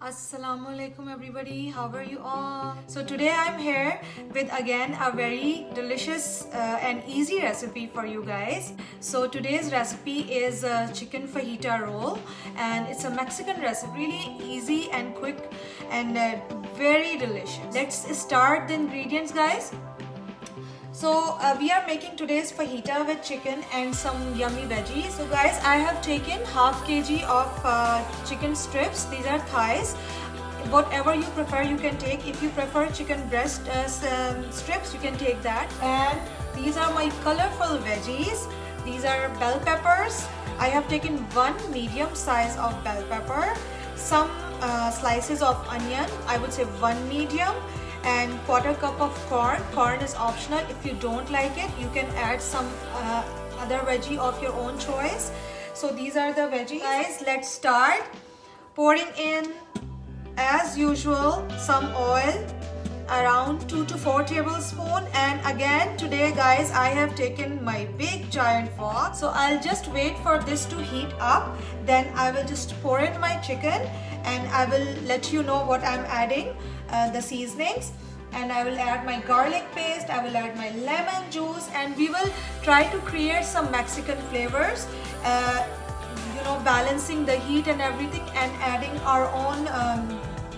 Assalamu alaikum everybody, how are you all? So today I'm here with again a very delicious and easy recipe for you guys. So today's recipe is a chicken fajita roll, and it's a Mexican recipe, really easy and quick and very delicious. Let's start the ingredients, guys. So we are making today's fajita with chicken and some yummy veggies. So guys, I have taken half kg of chicken strips. These are thighs. Whatever you prefer you can take. If you prefer chicken breast strips, you can take that. And these are my colorful veggies. These are bell peppers. I have taken one medium size of bell pepper, some slices of onion, I would say one medium, and quarter cup of corn. Corn is optional. If you don't like it, you can add some other veggie of your own choice. So these are the veggies. Guys, let's start pouring in, as usual, some oil, around 2 to 4 tablespoons. And again today guys, I have taken my big giant wok. So I'll just wait for this to heat up, then I will just pour in my chicken and I will let you know what I'm adding, the seasonings. And I will add my garlic paste, I will add my lemon juice, and we will try to create some Mexican flavors, balancing the heat and everything, and adding our own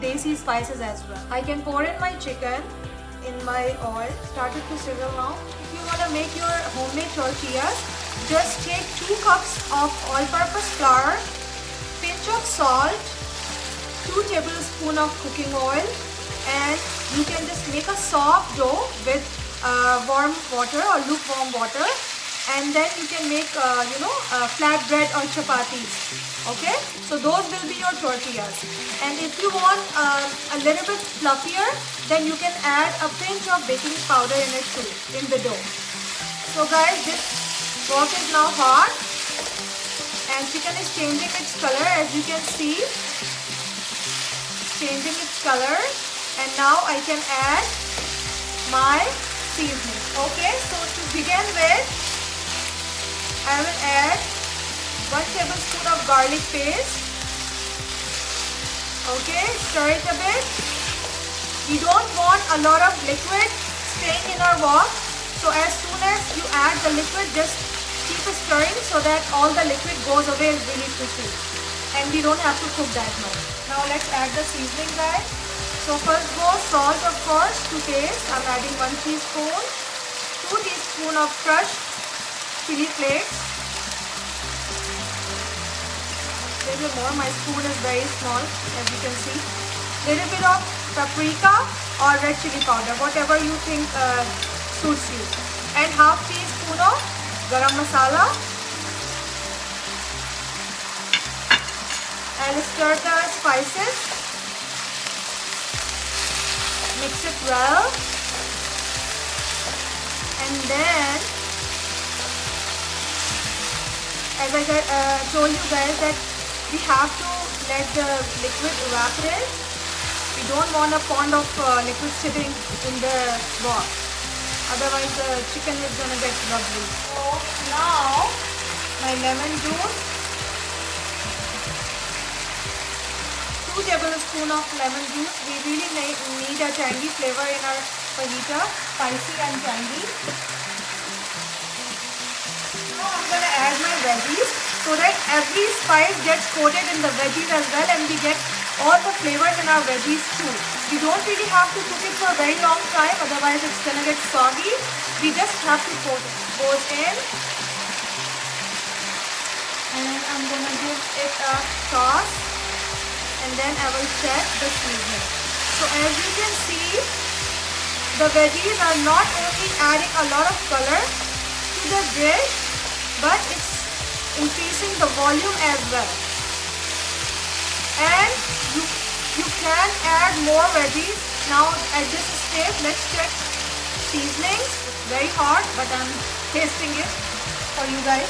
desi spices as well. I can pour in my chicken in my oil. Started to sizzle now. If you want to make your homemade tortillas, just take 2 cups of all-purpose flour, pinch of salt, 2 tablespoons of cooking oil, and you can just make a soft dough with warm water or lukewarm water, and then you can make flatbread or chapatis. Okay, so those will be your tortillas. And if you want a little bit fluffier, then you can add a pinch of baking powder in it too, in the dough. So guys, this wok is now hot and chicken is changing its color, as you can see, changing its color. And now I can add my seasoning. Okay, so to begin with, I will add 1 tablespoon of garlic paste. Okay, stir it a bit. We don't want a lot of liquid staying in our wok. So as soon as you add the liquid, just keep stirring so that all the liquid goes away really quickly. And we don't have to cook that much. Now let's add the seasoning, guys. So first goes salt, of course, to taste. I'm adding 1 teaspoon, 2 teaspoons of crushed chili flakes. Little more, my spoon is very small, as you can see. Little bit of paprika or red chili powder, whatever you think suits you. And half teaspoon of garam masala. I'll stir the spices. Mix it well, and then, as I told you guys, that we have to let the liquid evaporate. We don't want a pond of liquid sitting in the wok, otherwise the chicken is gonna get rubbery. So now my lemon juice, 2 tablespoons of lemon juice. We really need a tangy flavor in our fajita, spicy and tangy. Now I'm going to add my veggies so that every spice gets coated in the veggies as well, and we get all the flavors in our veggies too. We don't really have to cook it for a very long time, otherwise it's going to get soggy. We just have to coat it. Goes in, and I'm going to give it a toss. And then I will check the seasoning. So as you can see, the veggies are not only adding a lot of color to the dish, but it's increasing the volume as well. And you can add more veggies. Now at this stage, let's check seasonings. It's very hot, but I'm tasting it for you guys.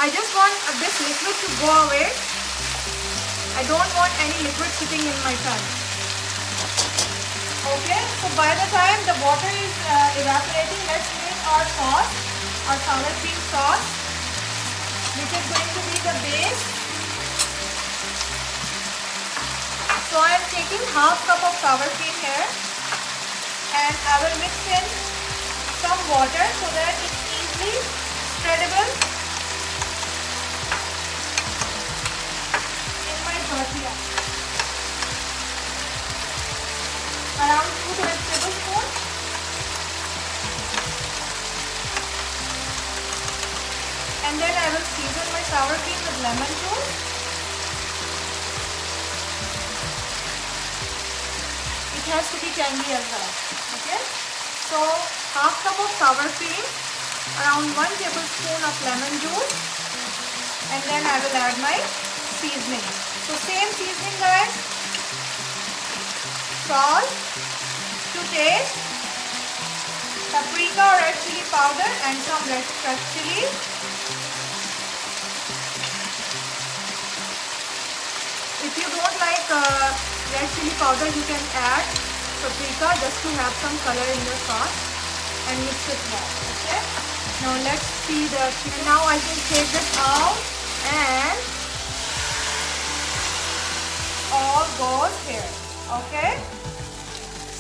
I just want this liquid to go away. I don't want any liquid sitting in my pan. Okay, so by the time the water is evaporating, let's make our sauce. our sour cream sauce, which is going to be the base. So I am taking half cup of sour cream here, and I will mix in some water so that it's easily spreadable in my tortilla. Around 2 tablespoons. And then I will season my sour cream with lemon juice. It has to be tangy as well. Okay. So half cup of sour cream, around 1 tablespoon of lemon juice, and then I will add my seasoning. So same seasoning, guys. Salt to taste, paprika or red chili powder, and some fresh chili. If you don't like red chili powder, you can add paprika just to have some color in your sauce, and mix it well. Okay. Now let's see the chicken. Now I can take this out, and all goes here. Okay.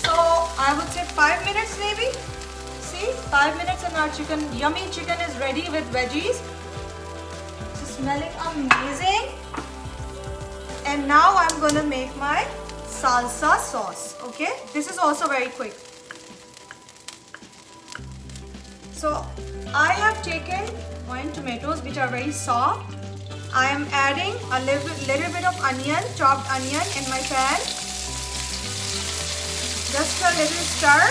So I would say 5 minutes maybe. See, 5 minutes and our chicken, yummy chicken is ready with veggies. It's smelling amazing. And now I'm gonna make my salsa sauce. Okay, this is also very quick. So I have taken 1 tomatoes which are very soft. I am adding a little bit of onion, chopped onion in my pan. Just a little stir.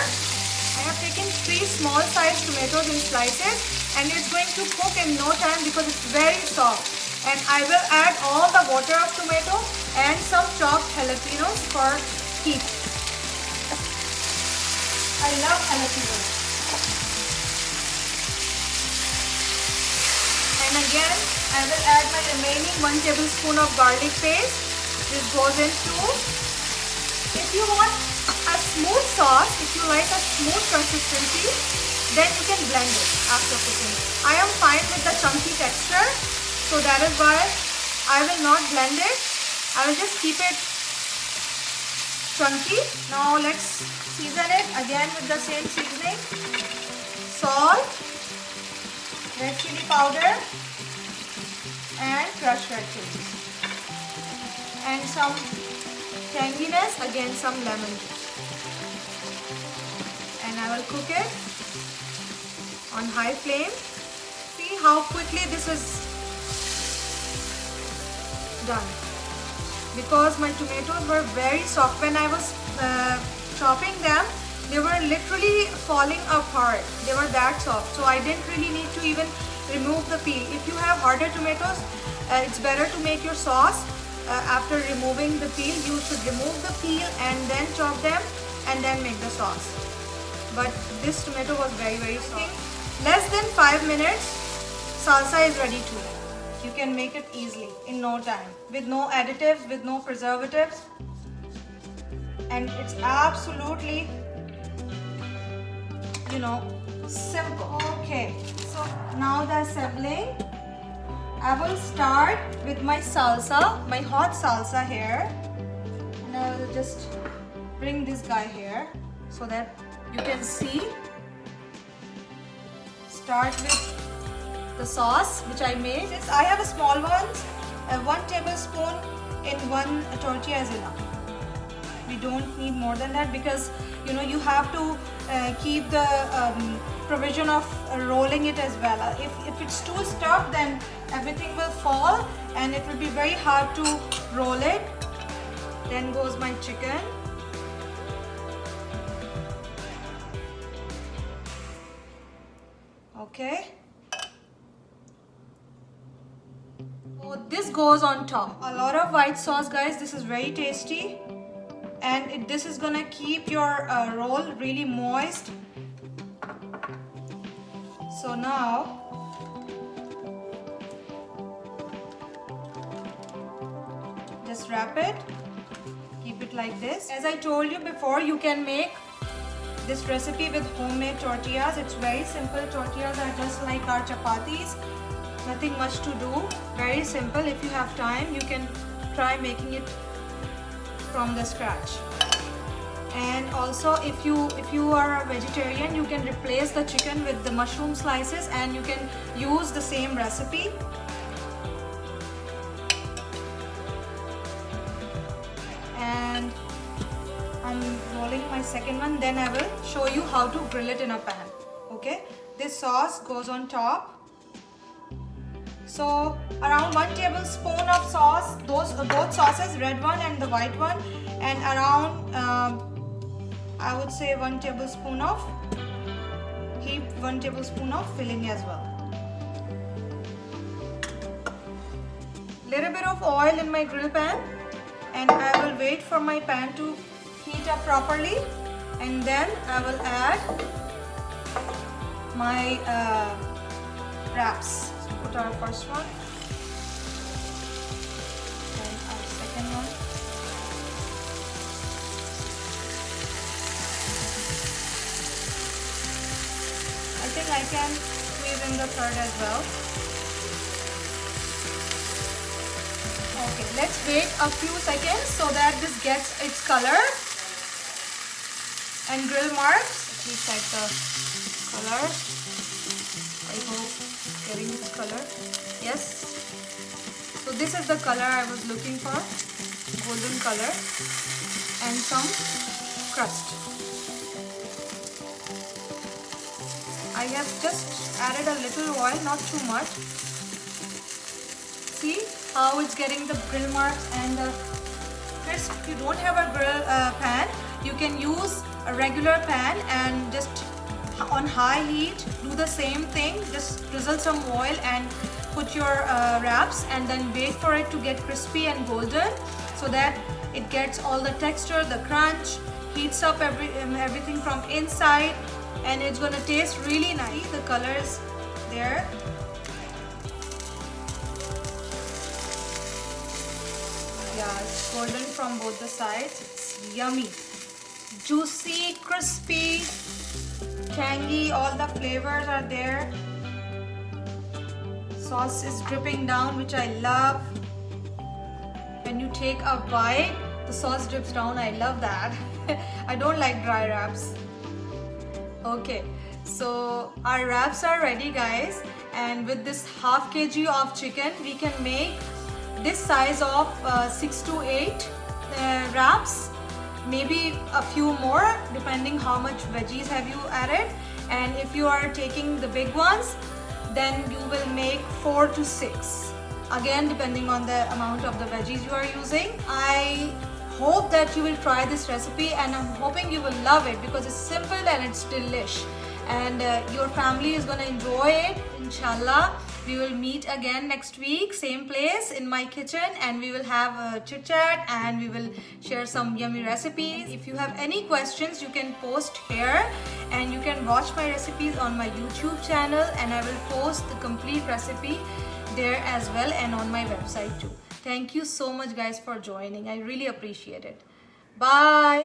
I have taken 3 small sized tomatoes in slices, and it's going to cook in no time because it's very soft. And I will add all the water of tomato and some chopped jalapenos for heat. I love jalapenos. And again, I will add my remaining 1 tablespoon of garlic paste. This goes in too. If you want a smooth sauce, if you like a smooth consistency, then you can blend it after cooking. I am fine with the chunky texture, so that is why I will not blend it. I will just keep it chunky. Now let's season it again with the same seasoning. Salt, red chili powder, and crushed red chili. And some tanginess, again some lemon juice. And I will cook it on high flame. See how quickly this is done. Because my tomatoes were very soft. When I was chopping them, they were literally falling apart. They were that soft. So I didn't really need to even remove the peel. If you have harder tomatoes, it's better to make your sauce. After removing the peel, you should remove the peel and then chop them and then make the sauce. But this tomato was very soft. Less than 5 minutes, salsa is ready too. You can make it easily in no time, with no additives, with no preservatives, and it's absolutely, simple. Okay, so now the assembling. I will start with my salsa, my hot salsa here, and I will just bring this guy here so that you can see. Start with the sauce which I made. I have a small one, 1 tablespoon in 1 tortilla is enough. We don't need more than that because you have to keep the provision of rolling it as well. If it's too stuffed, then everything will fall and it will be very hard to roll it. Then goes my chicken. Okay. So this goes on top. A lot of white sauce, guys. This is very tasty, and this is gonna keep your roll really moist. So now just wrap it, keep it like this. As I told you before, you can make this recipe with homemade tortillas. It's very simple. Tortillas are just like our chapatis. Nothing much to do. Very simple. If you have time, you can try making it from the scratch. And also, if you are a vegetarian, you can replace the chicken with the mushroom slices, and you can use the same recipe. And I'm rolling my second one. Then I will show you how to grill it in a pan. Okay, this sauce goes on top. So around 1 tablespoon of sauce, both sauces, red one and the white one, and around I would say 1 tablespoon of 1 tablespoon of filling as well. Little bit of oil in my grill pan, and I will wait for my pan to heat up properly, and then I will add my wraps. So put our first one, then our second one. I think I can squeeze in the third as well. Okay, let's wait a few seconds so that this gets its color and grill marks. Let me check the color. I hope it's getting its color. Yes. So this is the color I was looking for. Golden color and some crust. I have just added a little oil, not too much. See how it's getting the grill marks and the crisp. If you don't have a grill pan, you can use a regular pan and just on high heat do the same thing. Just drizzle some oil and put your wraps, and then wait for it to get crispy and golden, so that it gets all the texture, the crunch, heats up everything from inside, and it's gonna taste really nice. The colors there. Yeah, it's golden from both the sides. It's yummy, juicy, crispy, tangy. All the flavors are there. Sauce is dripping down, which I love. When you take a bite, the sauce drips down. I love that. I don't like dry wraps. Okay, so our wraps are ready, guys, and with this half kg of chicken, we can make this size of 6 to 8 wraps, maybe a few more depending how much veggies have you added. And if you are taking the big ones, then you will make 4 to 6, again depending on the amount of the veggies you are using. I hope that you will try this recipe, and I'm hoping you will love it because it's simple and it's delish, and your family is gonna enjoy it, inshallah. We will meet again next week, same place in my kitchen, and we will have a chit chat and we will share some yummy recipes. If you have any questions, you can post here, and you can watch my recipes on my YouTube channel, and I will post the complete recipe there as well, and on my website too. Thank you so much, guys, for joining. I really appreciate it. Bye.